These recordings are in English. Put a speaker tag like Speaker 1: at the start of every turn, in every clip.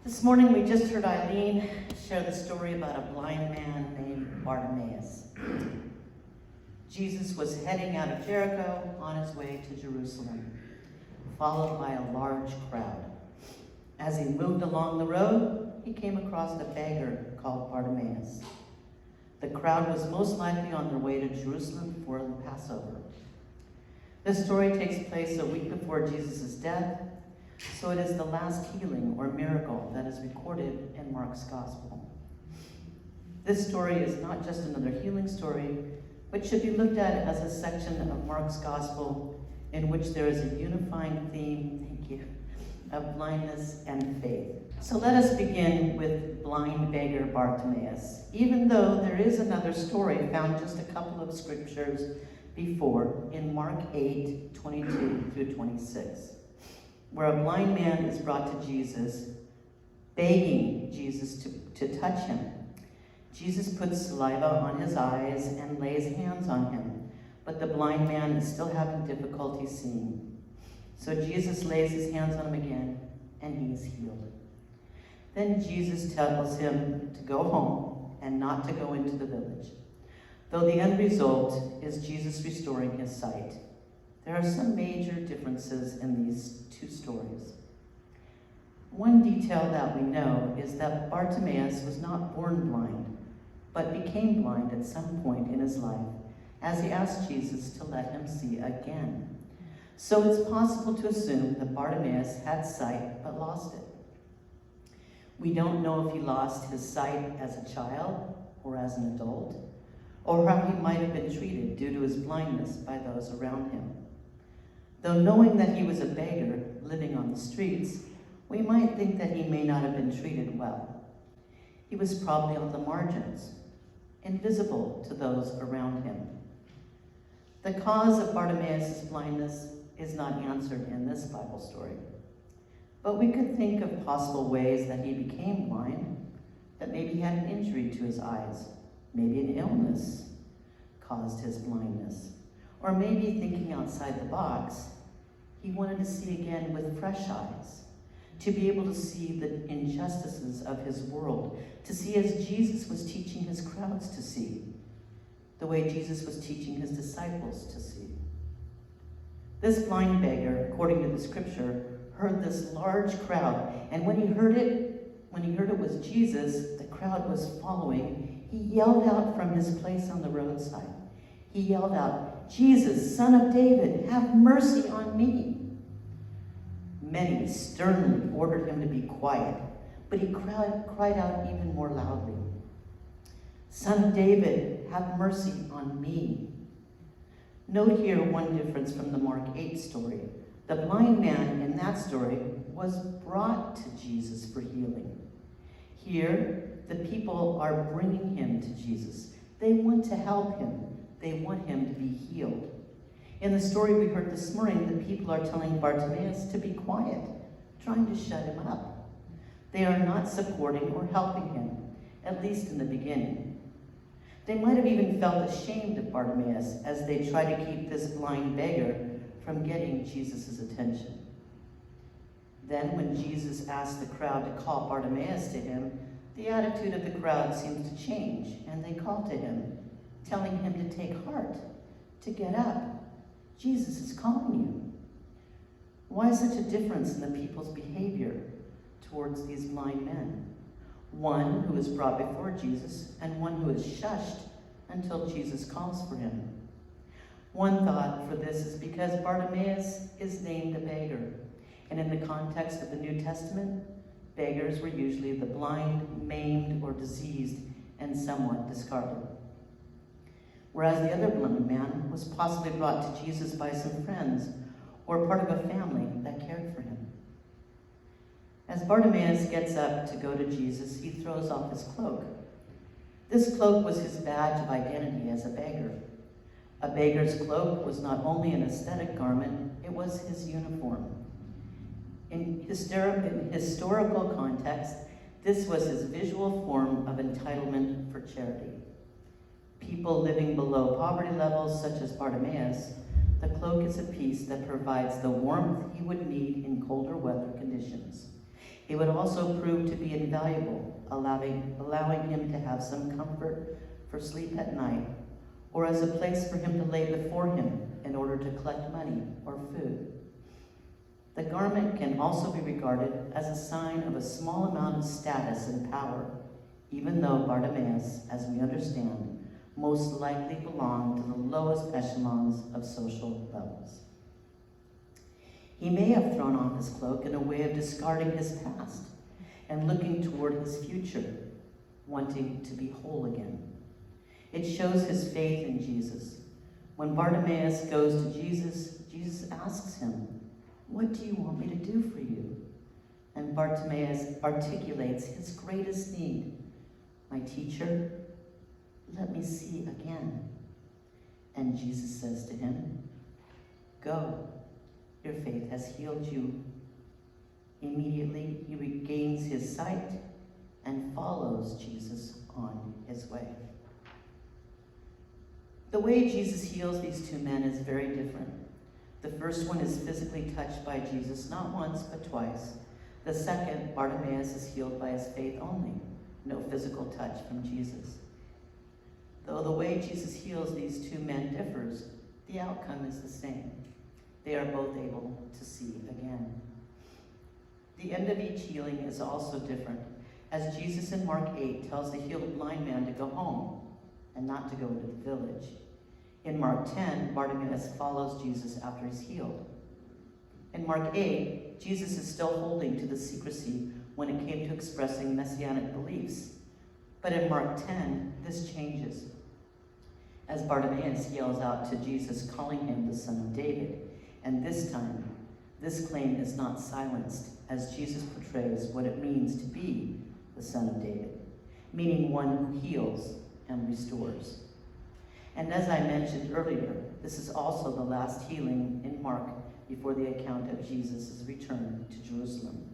Speaker 1: This morning we just heard Eileen share the story about a blind man named Bartimaeus. Jesus was heading out of Jericho on his way to Jerusalem, followed by a large crowd. As he moved along the road, he came across a beggar called Bartimaeus. The crowd was most likely on their way to Jerusalem for the Passover. This story takes place a week before Jesus' death, so it is the last healing or miracle that is recorded in Mark's gospel. This story is not just another healing story, but should be looked at as a section of Mark's gospel in which there is a unifying theme, of blindness and faith. So let us begin with blind beggar Bartimaeus, even though there is another story found just a couple of scriptures before in Mark 8:22 through 26. Where a blind man is brought to Jesus, begging Jesus to touch him. Jesus puts saliva on his eyes and lays hands on him, but the blind man is still having difficulty seeing. So Jesus lays his hands on him again, and he is healed. Then Jesus tells him to go home and not to go into the village, though the end result is Jesus restoring his sight. There are some major differences in these two stories. One detail that we know is that Bartimaeus was not born blind, but became blind at some point in his life as he asked Jesus to let him see again. So it's possible to assume that Bartimaeus had sight but lost it. We don't know if he lost his sight as a child or as an adult, or how he might have been treated due to his blindness by those around him. Though knowing that he was a beggar living on the streets, we might think that he may not have been treated well. He was probably on the margins, invisible to those around him. The cause of Bartimaeus' blindness is not answered in this Bible story, but we could think of possible ways that he became blind, that maybe he had an injury to his eyes, maybe an illness caused his blindness, or maybe thinking outside the box, he wanted to see again with fresh eyes, to be able to see the injustices of his world, to see as Jesus was teaching his crowds to see, the way Jesus was teaching his disciples to see. This blind beggar, according to the scripture, heard this large crowd, and when he heard it was Jesus, the crowd was following, he yelled out from his place on the roadside. He yelled out, "Jesus, Son of David, have mercy on me." Many sternly ordered him to be quiet, but he cried out even more loudly, "Son of David, have mercy on me." Note here one difference from the Mark 8 story. The blind man in that story was brought to Jesus for healing. Here, the people are bringing him to Jesus. They want to help him. They want him to be healed. In the story we heard this morning, the people are telling Bartimaeus to be quiet, trying to shut him up. They are not supporting or helping him, at least in the beginning. They might have even felt ashamed of Bartimaeus as they try to keep this blind beggar from getting Jesus' attention. Then when Jesus asked the crowd to call Bartimaeus to him, the attitude of the crowd seems to change, and they call to him, telling him to take heart, to get up. Jesus is calling you. Why such a difference in the people's behavior towards these blind men? One who is brought before Jesus and one who is shushed until Jesus calls for him. One thought for this is because Bartimaeus is named a beggar, and in the context of the New Testament, beggars were usually the blind, maimed, or diseased, and somewhat discarded. Whereas the other blind man was possibly brought to Jesus by some friends or part of a family that cared for him. As Bartimaeus gets up to go to Jesus, he throws off his cloak. This cloak was his badge of identity as a beggar. A beggar's cloak was not only an aesthetic garment, it was his uniform. In historical context, this was his visual form of entitlement for charity. People living below poverty levels, such as Bartimaeus, the cloak is a piece that provides the warmth he would need in colder weather conditions. It would also prove to be invaluable, allowing him to have some comfort for sleep at night, or as a place for him to lay before him in order to collect money or food. The garment can also be regarded as a sign of a small amount of status and power, even though Bartimaeus, as we understand, most likely belonged to the lowest echelons of social levels. He may have thrown off his cloak in a way of discarding his past and looking toward his future, wanting to be whole again. It shows his faith in Jesus. When Bartimaeus goes to Jesus, Jesus asks him, "What do you want me to do for you?" And Bartimaeus articulates his greatest need. "My teacher, let me see again." And Jesus says to him, "Go, your faith has healed you." Immediately, he regains his sight and follows Jesus on his way. The way Jesus heals these two men is very different. The first one is physically touched by Jesus, not once, but twice. The second, Bartimaeus, is healed by his faith only, no physical touch from Jesus. Though the way Jesus heals these two men differs, the outcome is the same. They are both able to see again. The end of each healing is also different, as Jesus in Mark 8 tells the healed blind man to go home and not to go into the village. In Mark 10, Bartimaeus follows Jesus after he's healed. In Mark 8, Jesus is still holding to the secrecy when it came to expressing messianic beliefs. But in Mark 10, this changes, as Bartimaeus yells out to Jesus, calling him the Son of David. And this time, this claim is not silenced, as Jesus portrays what it means to be the Son of David, meaning one who heals and restores. And as I mentioned earlier, this is also the last healing in Mark before the account of Jesus' return to Jerusalem.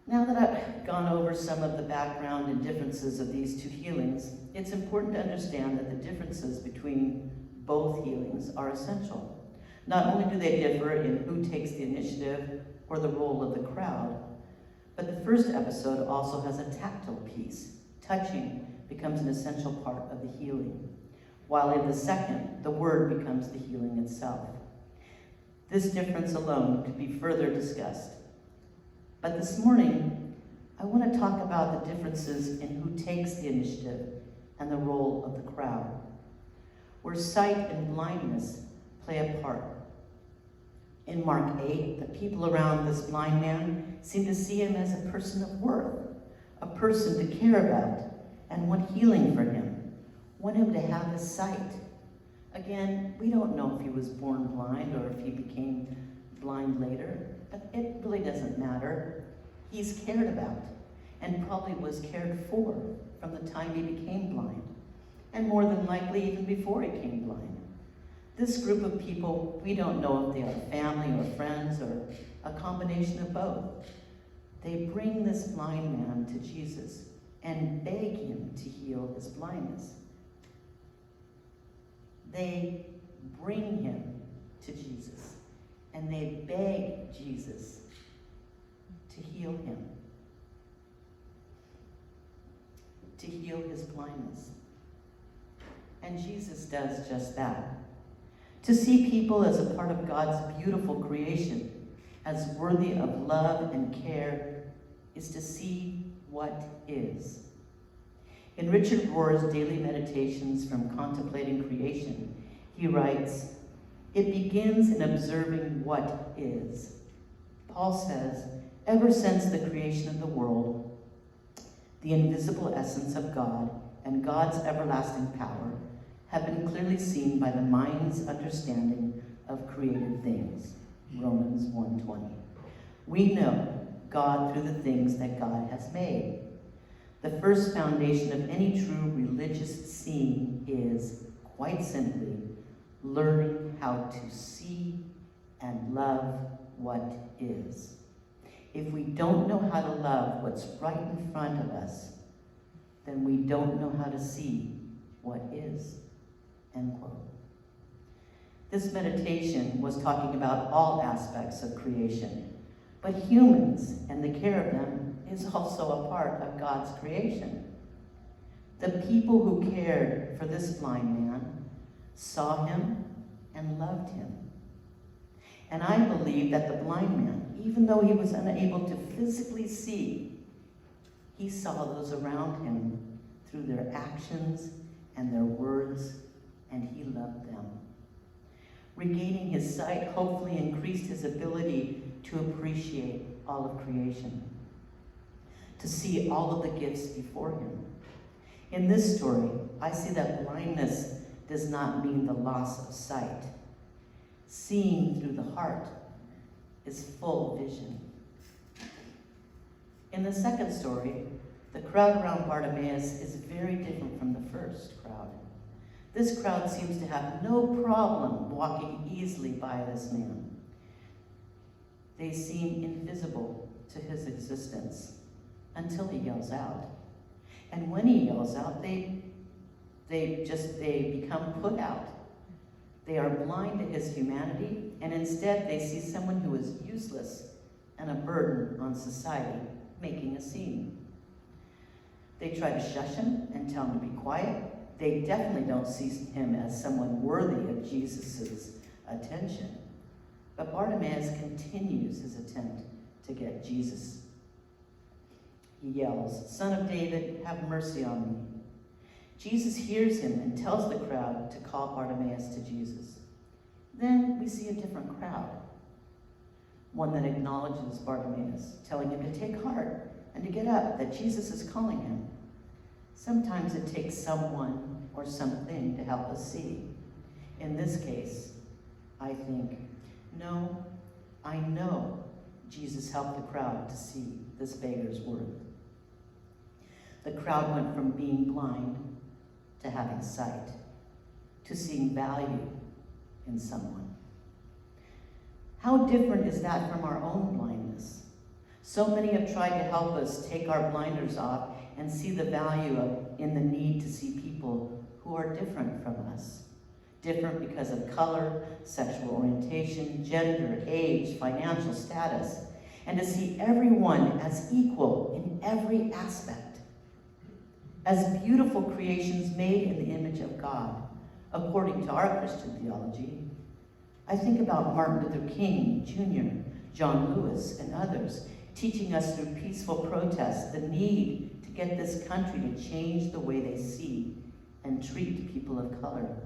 Speaker 1: Now that I've gone over some of the background and differences of these two healings, it's important to understand that the differences between both healings are essential. Not only do they differ in who takes the initiative or the role of the crowd, but the first episode also has a tactile piece. Touching becomes an essential part of the healing, while in the second, the word becomes the healing itself. This difference alone could be further discussed. But this morning, I want to talk about the differences in who takes the initiative and the role of the crowd, where sight and blindness play a part. In Mark 8, the people around this blind man seem to see him as a person of worth, a person to care about, and want healing for him, want him to have his sight. Again, we don't know if he was born blind or if he became blind later, but it really doesn't matter. He's cared about, and probably was cared for from the time he became blind, and more than likely even before he became blind. This group of people, we don't know if they are family or friends or a combination of both. They bring this blind man to Jesus and beg him to heal his blindness. They bring him to Jesus and they beg Jesus to heal him, to heal his blindness. And Jesus does just that. To see people as a part of God's beautiful creation, as worthy of love and care, is to see what is. In Richard Rohr's Daily Meditations from Contemplating Creation, he writes, "It begins in observing what is." Paul says, ever since the creation of the world, the invisible essence of God and God's everlasting power have been clearly seen by the mind's understanding of created things. Romans 1:20. We know God through the things that God has made. The first foundation of any true religious seeing is, quite simply, learning how to see and love what is. If we don't know how to love what's right in front of us, then we don't know how to see what is. End quote. This meditation was talking about all aspects of creation, But humans and the care of them is also a part of God's creation. The people who cared for this blind man saw him and loved him. And I believe that the blind man, even though he was unable to physically see, he saw those around him through their actions and their words, and he loved them. Regaining his sight hopefully increased his ability to appreciate all of creation, to see all of the gifts before him. In this story, I see that blindness does not mean the loss of sight. Seeing through the heart is full vision. In the second story, the crowd around Bartimaeus is very different from the first crowd. This crowd seems to have no problem walking easily by this man. They seem invisible to his existence until he yells out. And when he yells out, they become put out. They are blind to his humanity, and instead they see someone who is useless and a burden on society, making a scene. They try to shush him and tell him to be quiet. They definitely don't see him as someone worthy of Jesus' attention. But Bartimaeus continues his attempt to get Jesus. He yells, "Son of David, have mercy on me." Jesus hears him and tells the crowd to call Bartimaeus to Jesus. Then we see a different crowd, one that acknowledges Bartimaeus, telling him to take heart and to get up, that Jesus is calling him. Sometimes it takes someone or something to help us see. In this case, I think, no, I know Jesus helped the crowd to see this beggar's worth. The crowd went from being blind to having sight, to seeing value in someone. How different is that from our own blindness? So many have tried to help us take our blinders off and see the value in the need to see people who are different from us. Different because of color, sexual orientation, gender, age, financial status, and to see everyone as equal in every aspect. As beautiful creations made in the image of God, according to our Christian theology. I think about Martin Luther King Jr., John Lewis, and others, teaching us through peaceful protests the need to get this country to change the way they see and treat people of color.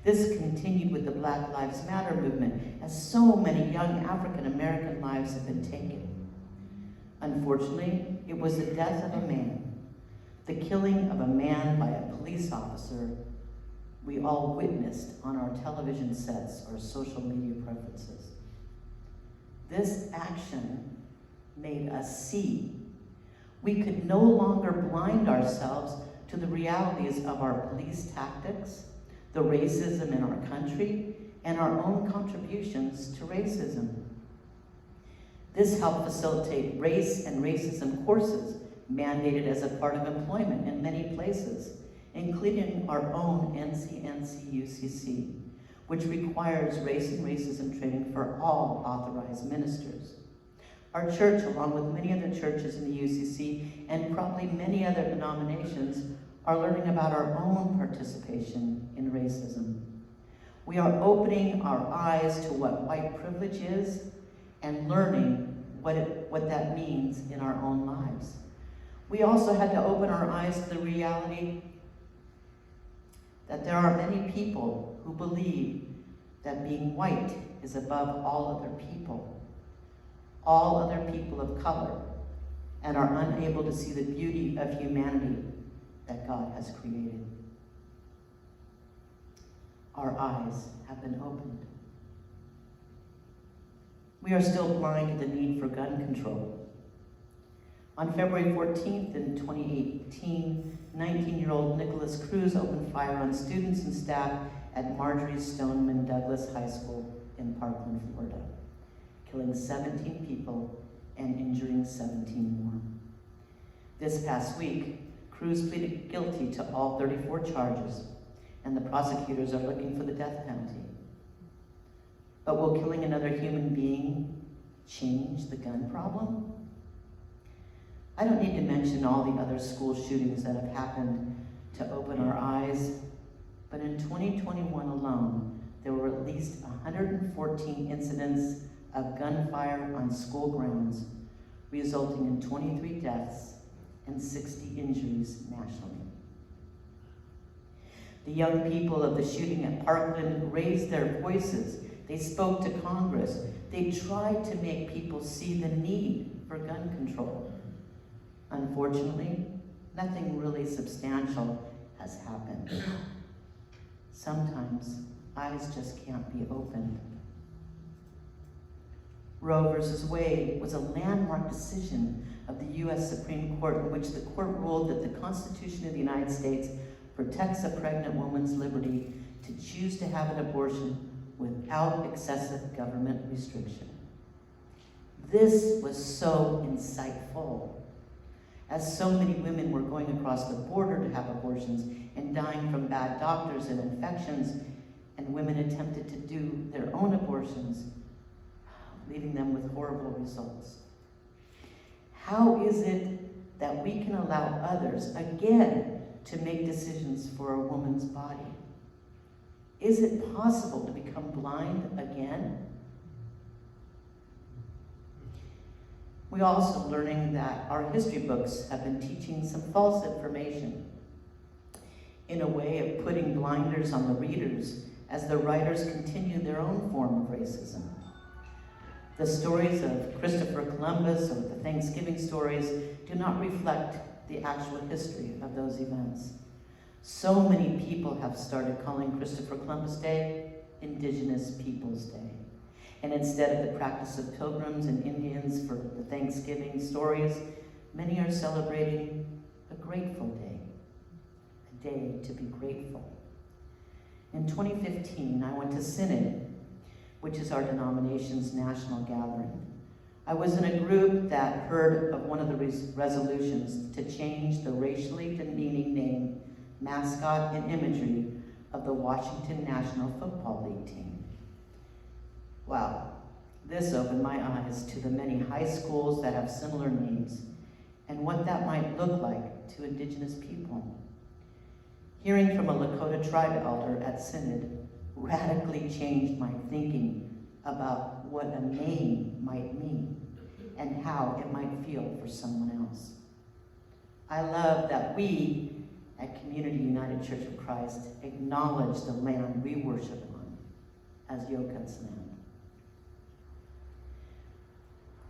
Speaker 1: This continued with the Black Lives Matter movement, as so many young African American lives have been taken. Unfortunately, it was the death of a man, the killing of a man by a police officer we all witnessed on our television sets or social media preferences. This action made us see. We could no longer blind ourselves to the realities of our police tactics, the racism in our country, and our own contributions to racism. This helped facilitate race and racism courses mandated as a part of employment in many places, including our own NCNC-UCC, which requires race and racism training for all authorized ministers. Our church, along with many other churches in the UCC and probably many other denominations, are learning about our own participation in racism. We are opening our eyes to what white privilege is and learning what that means in our own lives. We also had to open our eyes to the reality that there are many people who believe that being white is above all other people of color, and are unable to see the beauty of humanity that God has created. Our eyes have been opened. We are still blind to the need for gun control. On February 14th in 2018, 19-year-old Nicholas Cruz opened fire on students and staff at Marjorie Stoneman Douglas High School in Parkland, Florida, killing 17 people and injuring 17 more. This past week, Cruz pleaded guilty to all 34 charges, and the prosecutors are looking for the death penalty. But will killing another human being change the gun problem? I don't need to mention all the other school shootings that have happened to open our eyes, but in 2021 alone, there were at least 114 incidents of gunfire on school grounds, resulting in 23 deaths and 60 injuries nationally. The young people of the shooting at Parkland raised their voices. They spoke to Congress. They tried to make people see the need for gun control. Unfortunately, nothing really substantial has happened. Sometimes eyes just can't be opened. Roe versus Wade was a landmark decision of the U.S. Supreme Court in which the court ruled that the Constitution of the United States protects a pregnant woman's liberty to choose to have an abortion without excessive government restriction. This was so insightful, as so many women were going across the border to have abortions and dying from bad doctors and infections, and women attempted to do their own abortions, leaving them with horrible results. How is it that we can allow others, again, to make decisions for a woman's body? Is it possible to become blind again? We're also learning that our history books have been teaching some false information in a way of putting blinders on the readers as the writers continue their own form of racism. The stories of Christopher Columbus or the Thanksgiving stories do not reflect the actual history of those events. So many people have started calling Christopher Columbus Day Indigenous Peoples Day. And instead of the practice of pilgrims and Indians for the Thanksgiving stories, many are celebrating a grateful day, a day to be grateful. In 2015, I went to Synod, which is our denomination's national gathering. I was in a group that heard of one of the resolutions to change the racially demeaning name, mascot, and imagery of the Washington National Football League team. Wow, this opened my eyes to the many high schools that have similar names and what that might look like to Indigenous people. Hearing from a Lakota tribe elder at Synod radically changed my thinking about what a name might mean and how it might feel for someone else. I love that we at Community United Church of Christ acknowledge the land we worship on as Yokuts land.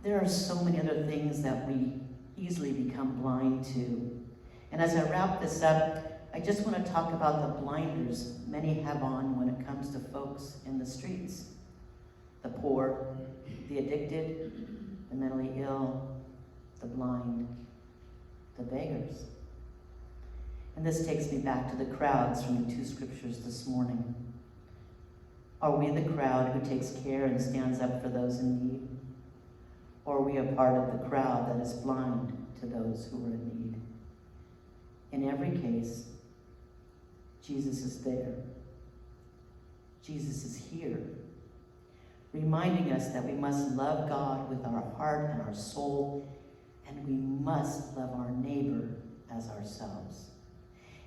Speaker 1: There are so many other things that we easily become blind to. And as I wrap this up, I just want to talk about the blinders many have on when it comes to folks in the streets. The poor, the addicted, the mentally ill, the blind, the beggars. And this takes me back to the crowds from the two scriptures this morning. Are we the crowd who takes care and stands up for those in need? Or are we a part of the crowd that is blind to those who are in need? In every case, Jesus is there. Jesus is here, reminding us that we must love God with our heart and our soul, and we must love our neighbor as ourselves.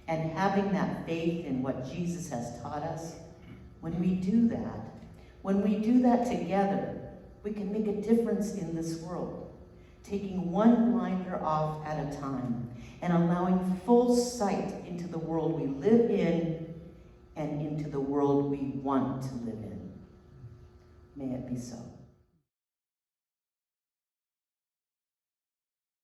Speaker 1: And having that faith in what Jesus has taught us, when we do that together, we can make a difference in this world, taking one blinder off at a time and allowing full sight into the world we live in and into the world we want to live in. May it be so.